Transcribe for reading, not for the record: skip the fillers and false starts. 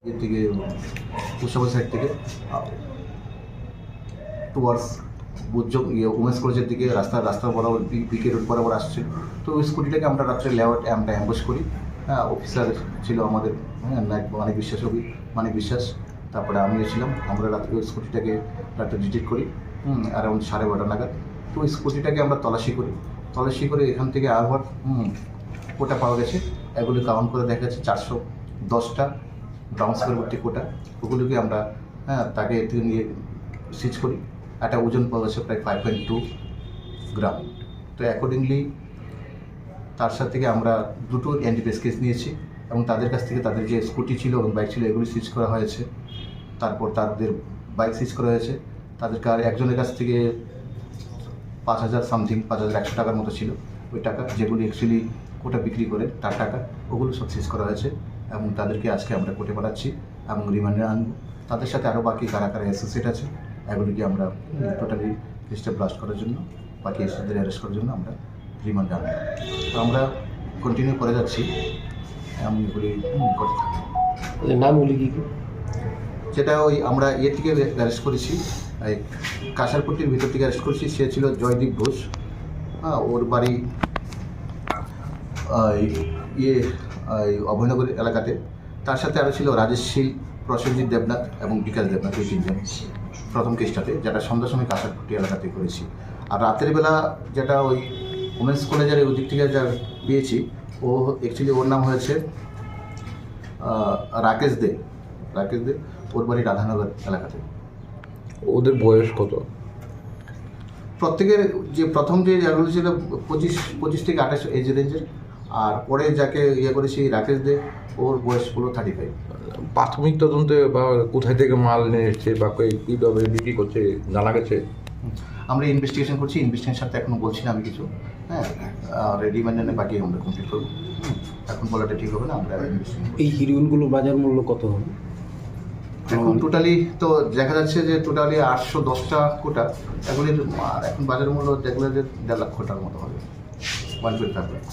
এর থেকে কুশাবল সাইড থেকে টুয়ার্ডস বুঝযোগ উমেন্স কলেজের দিকে রাস্তা বরাবর পিকে রোড বরাবর আসছিল। তো ওই স্কুটিটাকে আমরা রাত্রে লেআউট আমরা অ্যাম্বুশ করি। হ্যাঁ, অফিসার ছিল আমাদের, হ্যাঁ, মানিক বিশ্বাস, তারপরে আমিও ছিলাম। আমরা রাত্রে ওই স্কুটিটাকে রাত্রে ডিটেক্ট করি অ্যারাউন্ড 12:30 নাগাদ। তো ওই স্কুটিটাকে আমরা তল্লাশি করে এখান থেকে আবার কোটা পাওয়া গেছে। এগুলি কাউন্ট করে দেখা যাচ্ছে 410টা ব্রাউন সুগার ভর্তি কোটা। ওগুলোকে আমরা তাকে থেকে নিয়ে সিজ করি। একটা ওজন পাওয়া গেছে প্রায় 5.2 গ্রাম। তো অ্যাকর্ডিংলি তার সাথে থেকে আমরা 2টো এনডিপিএস কেস নিয়েছি এবং তাদের কাছ থেকে তাদের যে স্কুটি ছিল এবং বাইক ছিল এগুলি সিজ করা হয়েছে। তারপর তাদের বাইক সিজ করা হয়েছে। তাদের একজনের কাছ থেকে 5,000 সামথিং 5,100 টাকার মতো ছিল ওই টাকা, যেগুলি অ্যাকচুয়ালি কোটা বিক্রি করে তার টাকা, ওগুলো সব সিজ করা হয়েছে এবং তাদেরকে আজকে আমরা কোর্টে পাঠাচ্ছি এবং রিমান্ডে আনবো। তাদের সাথে আরও বাকি কারা অ্যাসোসিয়েট আছে এগুলিকে আমরা টোটালি লিস্টে ব্লাস্ট করার জন্য, বাকি এসেদের অ্যারেস্ট করার জন্য আমরা রিমান্ডে আনবো। তো আমরা কন্টিনিউ করে যাচ্ছি এবং এগুলি করতে থাকি। নামগুলি কী কী? যেটা ওই আমরা থেকে অ্যারেস্ট করেছি, এই কাঁসারপট্টির ভিতর থেকে অ্যারেস্ট করেছি। সে ছিল জয়দীপ ঘোষ। হ্যাঁ, ওর বাড়ি অভয়নগর এলাকাতে। তার সাথে আরও ছিল রাজেশ শীল, প্রসেনজিৎ দেবনাথ এবং বিকাশ দেবনাথ, এই 3জন প্রথম কেসটাতে, যেটা সন্ধ্যার সময় কাঁসারপট্টি এলাকাতে করেছি। আর রাতের বেলা যেটা ওই উমেন্স কলেজের ওই দিক থেকে যা পেয়েছি, ও অ্যাকচুয়ালি ওর নাম হয়েছে রাকেশ দে। ওর বাড়ি রাধানগর এলাকাতে। ওদের বয়স কত? প্রত্যেকের যে প্রথম যে জায়গাগুলো ছিল 25 থেকে 28 এজ রেঞ্জের। আর পরে যাকে করেছি রাকেশ দে, ওর বয়স হলো 35। প্রাথমিক তদন্তে বা কোথায় থেকে মাল নিয়ে এসছে বা কীভাবে বিক্রি করছে জানা গেছে? আমরা ইনভেস্টিগেশন করছি। ইনভেস্টিগেশন সাথে এখনও বলছি না আমি কিছু। হ্যাঁ, রিমান্ডে বাকি আমরা কমপ্লিট করবো। এখন বলাটা ঠিক হবে না। আমরা এই হিরোইনগুলোর বাজার মূল্য কত হবে এখন? টোটালি তো দেখা যাচ্ছে যে টোটালি 810টা কোটা। এগুলির এখন বাজার মূল্য দেখলে যে 1.5 লাখ টাকার মতো হবে, 1.5 লাখ।